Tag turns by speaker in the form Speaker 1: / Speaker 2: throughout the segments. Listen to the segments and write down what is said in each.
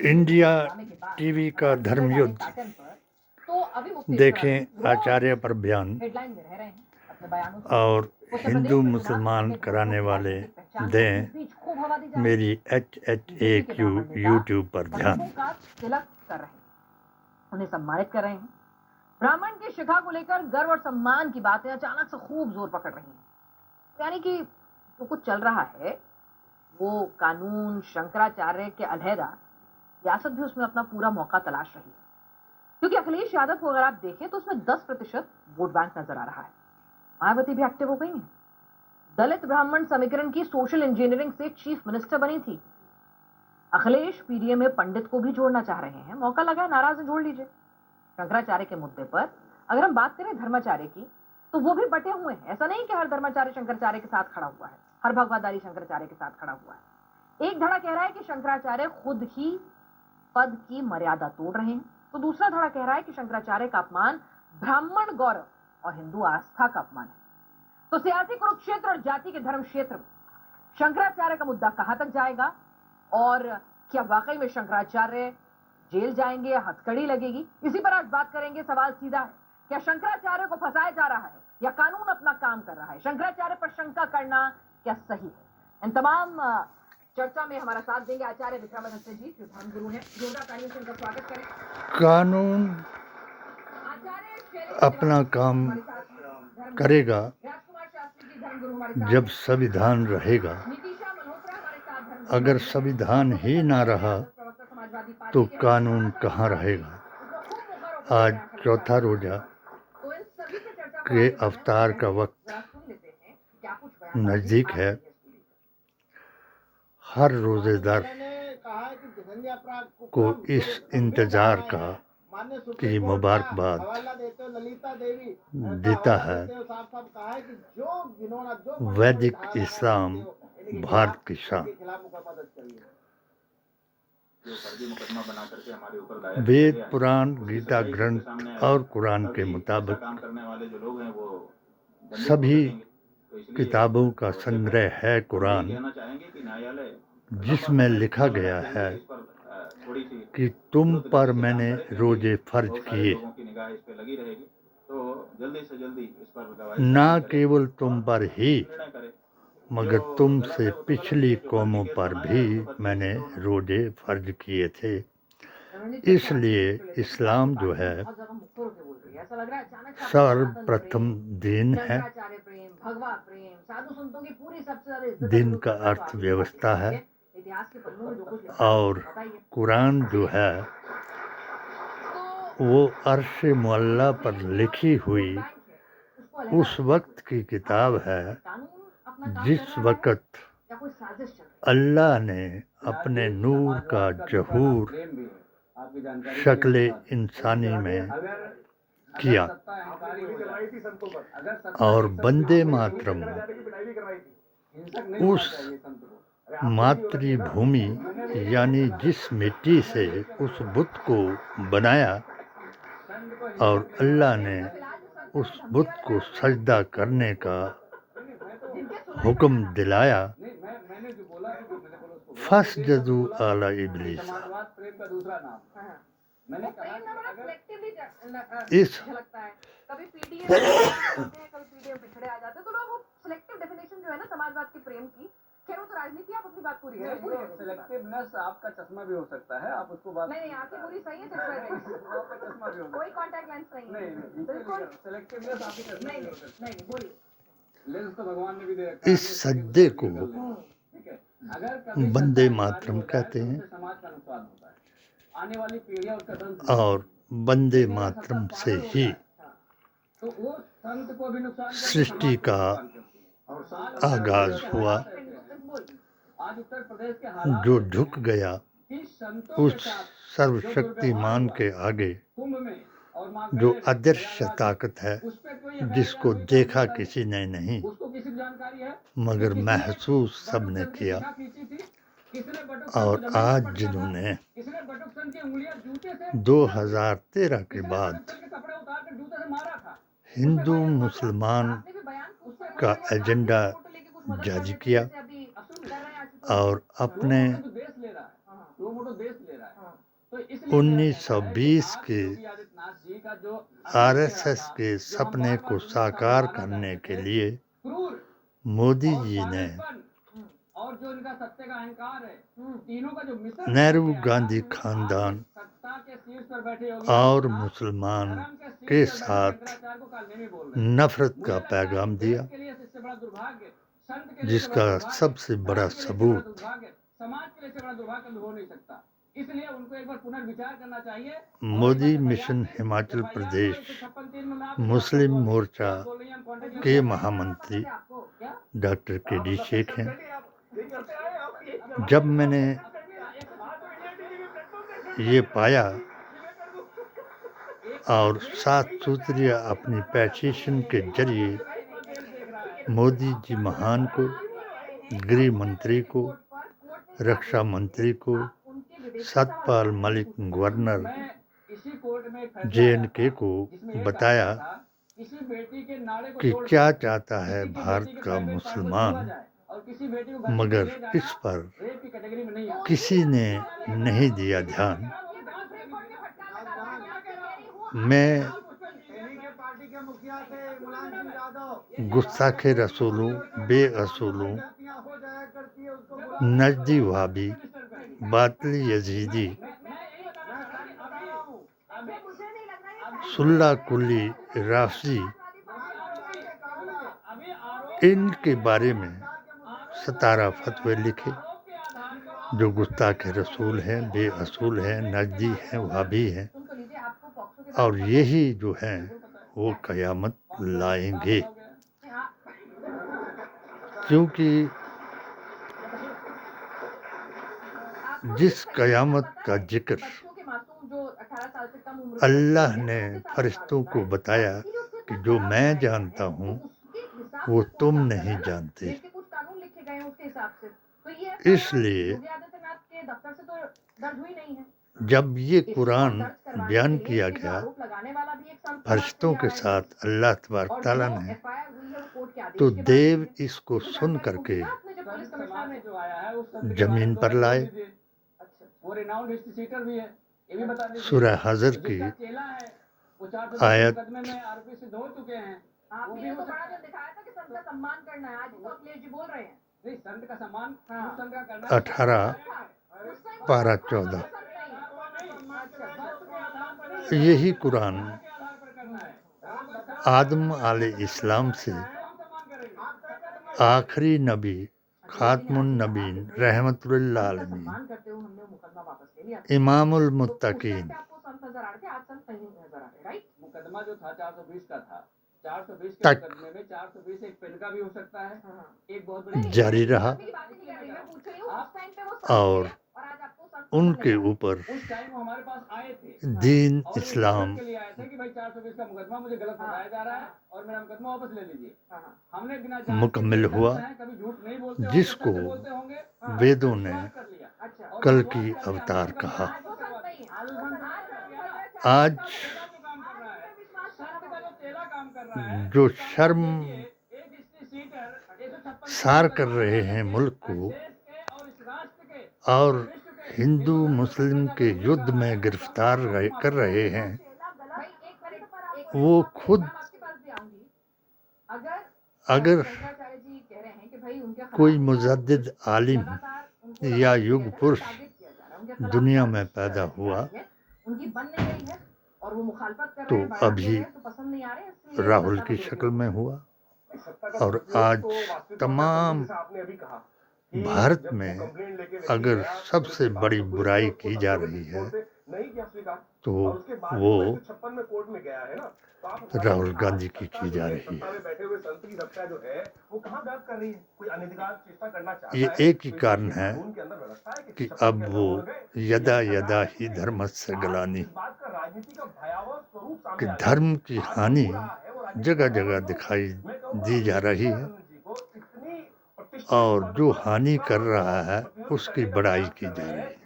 Speaker 1: India TV का धर्मयुद्ध देखें, आचार्य पर बयान और हिंदू मुसलमान कराने वाले दें मेरी HHAQ यूट्यूब पर ध्यान।
Speaker 2: तिलक कर रहे हैं, उन्हें सम्मानित कर रहे हैं। ब्राह्मण की शिखा को लेकर गर्व और सम्मान की बातें अचानक से खूब जोर पकड़ रही हैं। यानी कि जो कुछ चल रहा है वो कानून शंकराचार्य के अलहदा, रियासत भी उसमें अपना पूरा मौका तलाश रही है। क्योंकि अखिलेश यादव को अगर आप देखें तो उसमें 10% वोट बैंक नजर आ रहा है। मायावती भी एक्टिव हो गई है। दलित ब्राह्मण समीकरण की सोशल इंजीनियरिंग से चीफ मिनिस्टर बनी थी। अखिलेश पीडीए में पंडित को भी जोड़ना चाह रहे हैं। मौका लगा, नाराज है, जोड़ लीजिए। शंकराचार्य के मुद्दे पर अगर हम बात करें धर्माचार्य की, तो वो भी बटे हुए हैं। ऐसा नहीं कि हर धर्माचार्य शंकराचार्य के साथ खड़ा हुआ है, हर भगवादारी शंकराचार्य के साथ खड़ा हुआ है। एक धड़ा कह रहा है कि शंकराचार्य खुद ही पद की मर्यादा तोड़ रहे हैं, तो दूसरा धड़ा कह रहा है कि शंकराचार्य का अपमान ब्राह्मण गौरव और हिंदू आस्था का अपमान है। तो सियासी कुरुक्षेत्र और जाति के धर्म क्षेत्र में शंकराचार्य का मुद्दा कहां तक जाएगा, और क्या वाकई में शंकराचार्य जेल जाएंगे या हथकड़ी लगेगी, इसी पर आज बात करेंगे। सवाल सीधा है, क्या शंकराचार्य को फंसाया जा रहा है या कानून अपना काम कर रहा है? शंकराचार्य पर शंका करना क्या सही है? इन तमाम चर्चा में हमारा साथ देंगे आचार्य विक्रमादित्य जी, जो धर्मगुरु हैं। जोरदार तालियों से उनका स्वागत करें।
Speaker 1: कानून अपना काम करेगा जब संविधान रहेगा। अगर संविधान ही ना रहा तो कानून कहाँ रहेगा। आज चौथा रोजा के अवतार का वक्त नज़दीक है। हर रोजेदार को इस इंतजार की मुबारकबाद देता है। वैदिक इस्लाम भारत की शान। वेद, पुराण, गीता ग्रंथ और कुरान के मुताबिक सभी किताबों का संग्रह है कुरान, जिसमें लिखा गया है कि तुम पर मैंने रोजे फर्ज किए, ना केवल तुम पर ही मगर तुमसे पिछली कौमों पर भी मैंने रोजे फर्ज किए थे। इसलिए इस्लाम जो है सर्वप्रथम दीन है। दीन का अर्थ व्यवस्था है, और कुरान जो है वो अर्श मुअल्ला पर लिखी हुई उस वक्त की किताब है जिस वक्त अल्लाह ने अपने नूर का ज़हूर शक्ल इंसानी में किया, और वंदे मातरम उस मातृभूमि यानी जिस मिट्टी से उस बुत को बनाया, और अल्लाह ने उस बुत को सजदा करने का हुक्म दिलाया। फसजदू आला इब्लीस। इस
Speaker 2: राजनीति आप अपनी बात पूरी करें।
Speaker 3: सिलेक्टिवनेस आपका चश्मा भी हो सकता है, आप उसको बात
Speaker 2: नहीं, आपकी पूरी सही है, आपका
Speaker 3: चश्मा भी हो सकता है।
Speaker 2: कोई कांटेक्ट लेंस नहीं है।
Speaker 3: बिल्कुल सिलेक्टिवनेस आपकी चश्मा भी हो सकता है।
Speaker 2: नहीं, बोलिए।
Speaker 3: लेंस तो भगवान ने भी दे रखा है।
Speaker 1: इस सज्जे को
Speaker 3: ठीक है, अगर
Speaker 1: वंदे मातरम कहते हैं,
Speaker 3: समाज का नुकसान होता है, आने वाली पीढ़ियां उसका दंश,
Speaker 1: और वंदे मातरम से ही
Speaker 3: तो वो संत को भी नुकसान,
Speaker 1: सृष्टि का आगाज हुआ।
Speaker 3: आज उत्तर प्रदेश के हालात
Speaker 1: जो झुक गया उस सर्वशक्तिमान के आगे, जो अदृश्य ताकत है जिसको देखा किसी ने नहीं मगर महसूस सबने किया। और आज जिन्होंने 2013 के बाद हिंदू मुसलमान का एजेंडा जारी किया और अपने
Speaker 3: तो देश ले रहा है, दो मोटो देश ले रहा है।
Speaker 2: हाँ।
Speaker 3: तो इसलिए
Speaker 1: 1920 के
Speaker 3: योगी आदित्यनाथ जी का जो
Speaker 1: आरएसएस के सपने को साकार करने के लिए
Speaker 3: क्रूर
Speaker 1: मोदी
Speaker 3: और
Speaker 1: जी ने
Speaker 3: पागलपन और जो इनका सत्य का अहंकार है, तीनों का जो मिश्रण
Speaker 1: नेहरू
Speaker 3: करके आया,
Speaker 1: गांधी
Speaker 3: आज
Speaker 1: खानदान
Speaker 3: सत्ता के शीर्ष पर बैठे योगी
Speaker 1: और
Speaker 3: आदित्यनाथ
Speaker 1: मुसलमान
Speaker 3: धर्म के शीर्ष
Speaker 1: के
Speaker 3: पर बैठे
Speaker 1: साथ
Speaker 3: शंकराचार्य को कालने में बोल रहे हैं।
Speaker 1: नफरत
Speaker 3: मुझे
Speaker 1: का
Speaker 3: लगता है
Speaker 1: पैगाम
Speaker 3: कि
Speaker 1: दिया,
Speaker 3: देश के लिए इससे बड़ा दुर्भाग्य, संत के लिए इससे
Speaker 1: जिसका
Speaker 3: बड़ा दुर्भाग्य,
Speaker 1: सबसे बड़ा
Speaker 3: धर्म के लिए इससे बड़ा
Speaker 1: सबूत
Speaker 3: दुर्भाग्य, समाज के लिए इससे बड़ा दुर्भाग्य हो नहीं सकता। इसलिए उनको एक बार पुनर्विचार करना चाहिए।
Speaker 1: मोदी मिशन हिमाचल प्रदेश मुस्लिम मोर्चा के महामंत्री डॉक्टर के.डी. शेख हैं। जब मैंने ये पाया और 7 सूत्रीय अपनी पेटिशन के जरिए मोदी जी महान को, गृह मंत्री को, रक्षा मंत्री को, सतपाल मलिक गवर्नर JNK को बताया कि क्या चाहता है भारत का मुसलमान, मगर इस पर किसी ने नहीं दिया ध्यान। मैं गुस्ताखे रसूलों, बेअसूलों, नजदी वहाबी, बातिल यजीदी, सुल्ला कुली राफजी, इनके बारे में 17 फतवे लिखे जो गुस्ताखे रसूल हैं, बेअसूल हैं, नजदी हैं, वहाबी हैं, और यही जो है वो क़यामत लाएंगे। क्योंकि जिस क़यामत का जिक्र अल्लाह ने फरिश्तों को बताया कि जो मैं जानता हूँ वो तुम नहीं जानते, इसलिए जब ये कुरान बयान किया गया फरिश्तों के साथ अल्लाह तबारक तआला ने, तो देव इसको सुन करके जमीन पर लाए। सूरह हज़र की आयत
Speaker 3: संत का सम्मान
Speaker 1: 18 पारा 14। यही कुरान आदम अलैहिस्सलाम से आखिरी नबी खातमुन नबीन रहमतुल्लिल आलमीन इमामुल मुत्तकीन
Speaker 3: मुकदमा जो था 420 का था, 420 के
Speaker 1: तक
Speaker 3: मुकदमे में 420 एक पेन का भी हो सकता है, एक बहुत बड़ी
Speaker 1: जारी रहा और उनके ऊपर
Speaker 3: उस टाइम हमारे पास आए थे
Speaker 1: दीन
Speaker 3: और
Speaker 1: इस्लाम
Speaker 3: के लिए आए थे कि भाई 420 का मुकदमा मुझे गलत बताया जा रहा है और मेरा मुकदमा वापस ले लीजिए। हमने बिना जांच के
Speaker 1: मुकम्मल हुआ,
Speaker 3: कभी झूठ नहीं बोलते होंगे,
Speaker 1: जिसको
Speaker 3: सत्य बोलते होंगे,
Speaker 1: वेदों ने
Speaker 3: कर लिया।
Speaker 1: कल की अवतार कहा। आज जो शर्म सार कर रहे हैं मुल्क को और हिंदू मुस्लिम के युद्ध में गिरफ्तार कर रहे हैं, वो खुद अगर कोई मुजद्दिद आलिम या युग पुरुष दुनिया में पैदा हुआ तो अभी राहुल की शक्ल में हुआ। और आज तमाम भारत में अगर सबसे बड़ी बुराई की जा रही है तो वो राहुल गांधी की जा रही है। ये एक ही कारण है कि अब वो यदा यदा ही धर्मस्य ग्लानि, कि धर्म की हानि जगह जगह दिखाई दी जा रही है और जो हानि कर रहा है उसकी बड़ाई की जा रही है।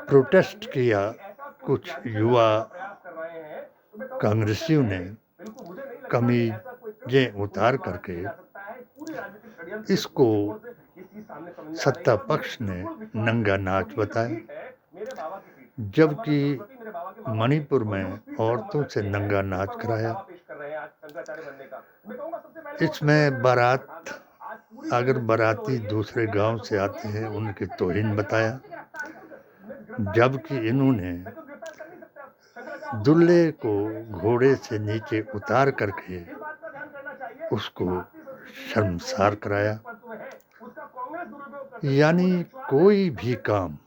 Speaker 1: प्रोटेस्ट किया कुछ युवा कांग्रेसियों ने कमीजें उतार करके इसको सत्ता पक्ष ने नंगा नाच बताया, जबकि मणिपुर में औरतों से नंगा नाच कराया। इसमें अगर बाराती दूसरे गांव से आते हैं उनकी तौहीन बताया, जबकि इन्होंने दूल्हे को घोड़े से नीचे उतार करके उसको शर्मसार कराया। यानी कोई भी काम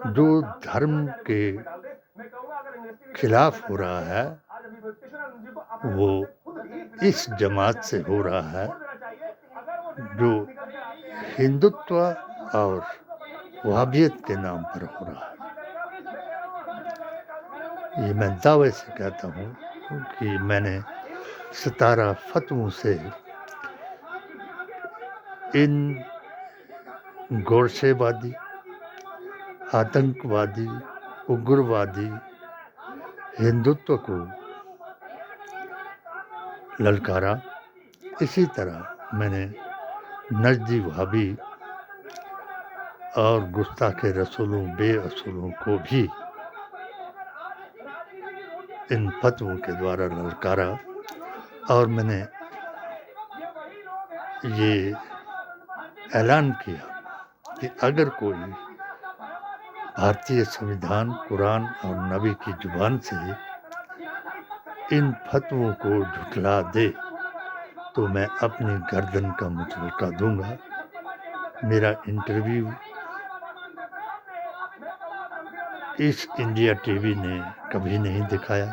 Speaker 1: जो धर्म के खिलाफ हो रहा है वो इस जमात से हो रहा है, जो हिंदुत्व और वहाबियत के नाम पर हो रहा है। ये मैं दावे से कहता हूँ कि मैंने 17 फतवों से इन गोरसेवादी, आतंकवादी, उग्रवादी हिंदुत्व को ललकारा। इसी तरह मैंने नजदी वहाबी और गुस्ताखे रसूलों, बेअसूलों को भी इन फतवों के द्वारा ललकारा, और मैंने ये ऐलान किया कि अगर कोई भारतीय संविधान, कुरान और नबी की जुबान से इन फतवों को झुठला दे तो मैं अपनी गर्दन का मुचलका दूंगा। मेरा इंटरव्यू इस इंडिया टीवी ने कभी नहीं दिखाया।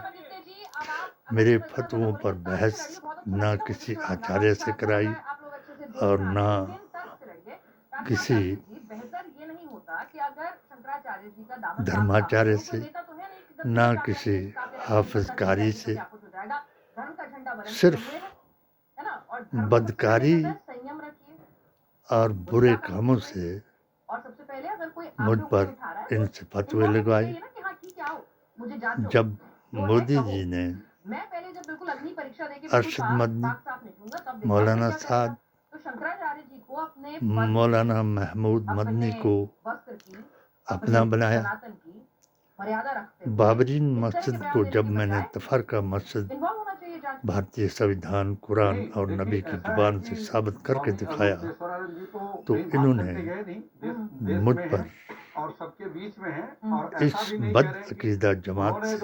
Speaker 1: मेरे फतवों पर बहस ना किसी आचार्य से कराई और ना किसी धर्माचार्य से, ना किसी हाफिज कारी से। सिर्फ बदकारी और बुरे कामों से मुझ पर इनसे फतवे लगवाए। जब मोदी जी ने अरशद मदनी, मौलाना साद, मौलाना महमूद मदनी को अपना बनाया, बाबरी मस्जिद को जब मैंने तफरका मस्जिद भारतीय संविधान, कुरान और नबी की जुबान से साबित करके दिखाया, तो इन्होंने मुझ पर इस बदअकीदा जमात से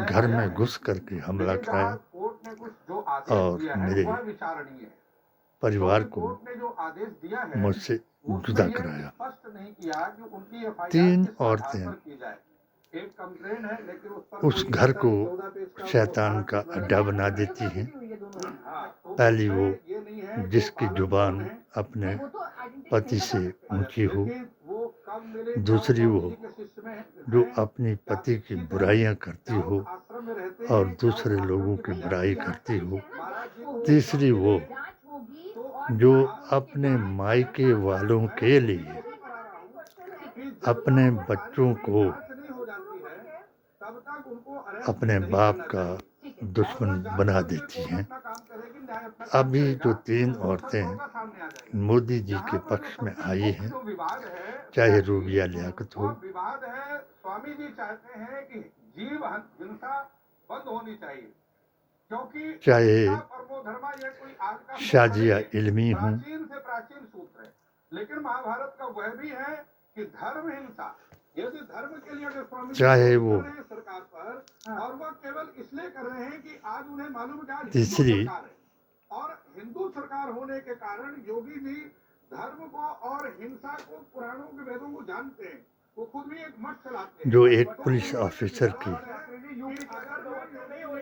Speaker 1: घर में घुस करके हमला कराया और मेरे परिवार को मुझसे जुदा कराया। 3 औरतें उस घर को शैतान का अड्डा बना देती हैं। पहली वो जिसकी जुबान अपने पति से ऊंची हो, दूसरी वो जो अपनी पति की बुराइयां करती हो और दूसरे लोगों की बुराई करती हो, तीसरी वो जो अपने मायके वालों के लिए अपने बच्चों को अपने बाप का दुश्मन बना देती हैं। अभी जो 3 औरतें मोदी जी के पक्ष में आई हैं, चाहे रूबिया लियाकत हो,
Speaker 4: स्वामी जी चाहते हैं कि जीव हिंसा बंद होनी चाहिए, क्योंकि
Speaker 1: चाहे शाजिया इल्मी हूँ,
Speaker 4: प्राचीन से प्राचीन सूत्र है। लेकिन महाभारत का वह भी है कि धर्म हिंसा, यदि धर्म के लिए अगर स्वामी
Speaker 1: चाहे वो
Speaker 4: सरकार पर, और वह केवल इसलिए कर रहे हैं कि आज उन्हें मालूम क्या
Speaker 1: तीसरी
Speaker 4: और हिंदू सरकार होने के कारण योगी जी धर्म को और हिंसा को, पुराणों के वेदों को जानते हैं। वो खुद भी एक मठ चलाते हैं।
Speaker 1: जो एक पुलिस ऑफिसर की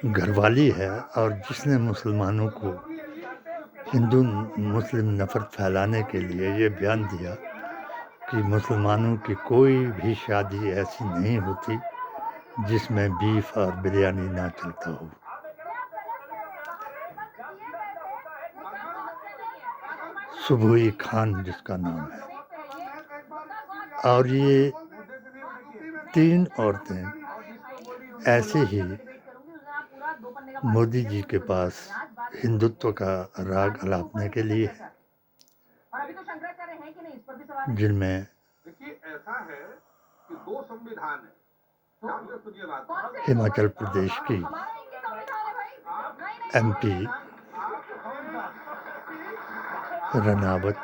Speaker 1: घरवाली है और जिसने मुसलमानों को हिंदू मुस्लिम नफरत फैलाने के लिए ये बयान दिया कि मुसलमानों की कोई भी शादी ऐसी नहीं होती जिसमें बीफ और बिरयानी ना चलता हो। सुबुई खान जिसका नाम है, और ये 3 औरतें ऐसे ही मोदी जी के पास हिंदुत्व का राग अलापने के लिए
Speaker 2: और अभी तो शंकराचार्य हैं कि नहीं, इस पर भी सवाल है।
Speaker 1: जिनमें
Speaker 4: देखिए ऐसा है कि दो संविधान है, ध्यान से सुनिए बात।
Speaker 2: कौन से?
Speaker 1: हिमाचल प्रदेश की
Speaker 2: हमारा एक ही संविधान है भाई। नहीं,
Speaker 1: एमपी रनावत,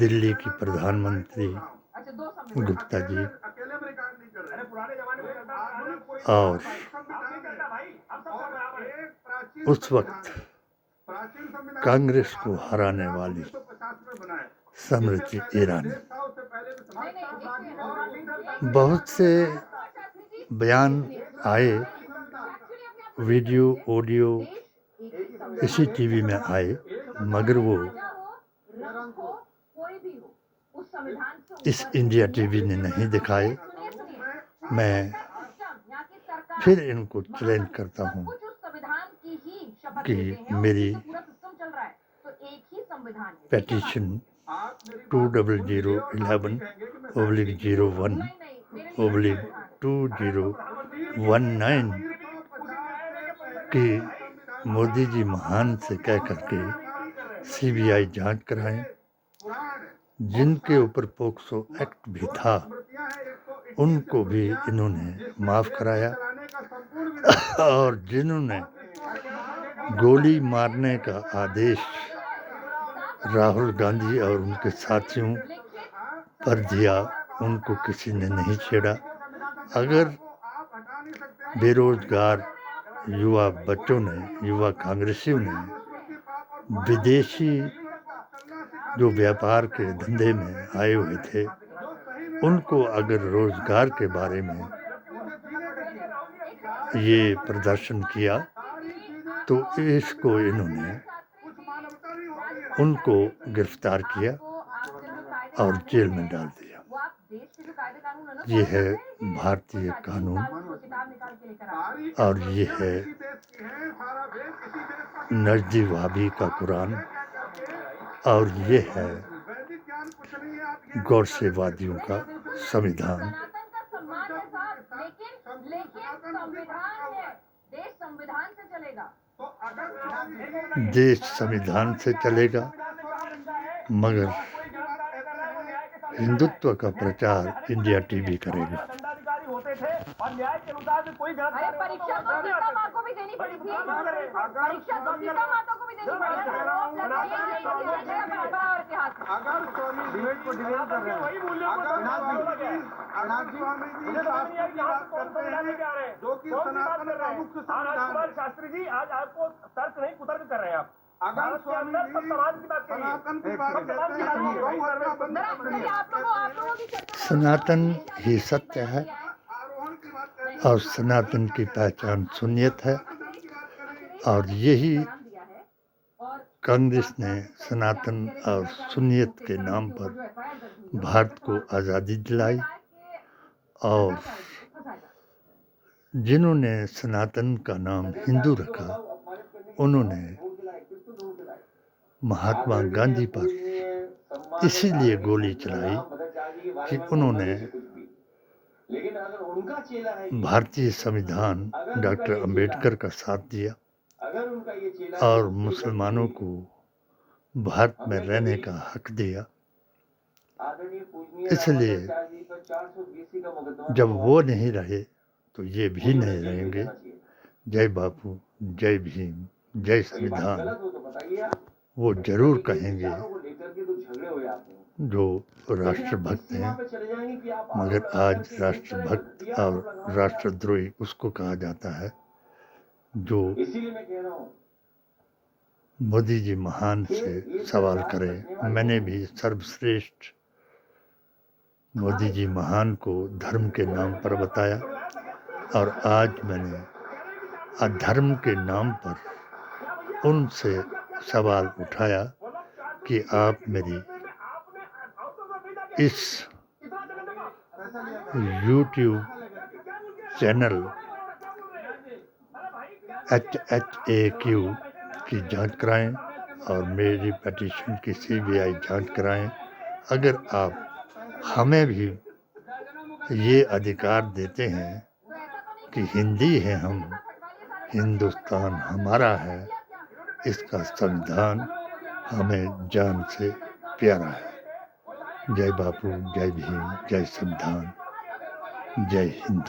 Speaker 1: दिल्ली की प्रधानमंत्री
Speaker 2: अच्छा, दो संविधान।
Speaker 1: गुप्ता जी
Speaker 4: अकेले में रिकॉर्ड नहीं कर रहे। पुराने जमाने में
Speaker 1: और उस वक्त
Speaker 4: प्राचीन संविधान
Speaker 1: कांग्रेस को हराने वाली
Speaker 4: 1950 में बनाया।
Speaker 1: स्मृति ईरानी,
Speaker 4: उससे पहले भी
Speaker 2: नहीं,
Speaker 4: समाज
Speaker 1: बहुत से बयान आए, वीडियो ऑडियो इसी टीवी में आए, मगर वो
Speaker 2: कोई भी हो, उस संविधान से
Speaker 1: इस इंडिया टीवी ने नहीं दिखाए। मैं फिर इनको चैलेंज करता हूँ
Speaker 2: कुछ उस संविधान की ही शपथ
Speaker 1: कि
Speaker 2: लेते हैं और
Speaker 1: मेरी
Speaker 2: उसी से पूरा सिस्टम चल रहा है, तो एक ही संविधान है।
Speaker 1: पेटिशन 20011/01/2019 की मोदी जी महान से कह करके सीबीआई जांच कराएं। जिनके ऊपर पोक्सो एक्ट भी था उनको भी इन्होंने माफ कराया, और जिन्होंने गोली मारने का आदेश राहुल गांधी और उनके साथियों पर दिया, उनको किसी ने नहीं छेड़ा। अगर बेरोजगार युवा बच्चों ने, युवा कांग्रेसियों ने विदेशी जो व्यापार के धंधे में आए हुए थे, उनको अगर रोजगार के बारे में ये प्रदर्शन किया तो इसको इन्होंने उनको गिरफ्तार किया और जेल में डाल दिया। ये है भारतीय कानून और ये है नजदीवादी का कुरान और ये है गौरसेवादियों का संविधान। देश संविधान से चलेगा, मगर हिंदुत्व का प्रचार इंडिया टीवी करेगा।
Speaker 2: अरे परीक्षा तो सीता माँ को भी देनी पड़ी थी, परीक्षा तो सीता माता को भी देनी पड़ी थी। और इतिहास
Speaker 4: अगर स्वामी डिबेट को डिबेट कर रहे हैं, जो कि सनातन का मुख्य संविधान है।
Speaker 3: शास्त्री जी आज आपको तर्क नहीं कुतर्क कर रहे हैं आप।
Speaker 4: अगर स्वामी जी
Speaker 3: समाज की बात करिए,
Speaker 4: सनातन की बात करते हैं तो गौ हत्या बंद करिए।
Speaker 2: आप लोगों की चर्चा
Speaker 1: सनातन ही सत्य है
Speaker 4: आरोहण की बात करें,
Speaker 1: और सनातन की पहचान सुन्नियत है, और यही कांग्रेस ने सनातन और सुन्नियत के नाम पर भारत को आज़ादी दिलाई। और जिन्होंने सनातन का नाम हिंदू रखा, उन्होंने महात्मा गांधी पर इसीलिए गोली चलाई कि उन्होंने भारतीय संविधान डॉक्टर अंबेडकर का साथ दिया और मुसलमानों को भारत में रहने का हक दिया। इसलिए जब वो नहीं रहे तो ये भी नहीं रहेंगे। जय बापू, जय भीम, जय संविधान वो जरूर कहेंगे जो राष्ट्रभक्त हैं, मगर आज राष्ट्रभक्त और राष्ट्रद्रोही उसको कहा जाता है जो मोदी जी महान से सवाल करें। मैंने भी सर्वश्रेष्ठ मोदी जी महान को धर्म के नाम पर बताया, और आज मैंने अधर्म के नाम पर उनसे सवाल उठाया कि आप मेरी इस YouTube चैनल HHAQ की जांच कराएं और मेरी पिटीशन की CBI जांच कराएं। अगर आप हमें भी ये अधिकार देते हैं कि हिंदी है हम, हिंदुस्तान हमारा है, इसका संविधान हमें जान से प्यारा है। जय बापू, जय भीम, जय संविधान, जय हिंद।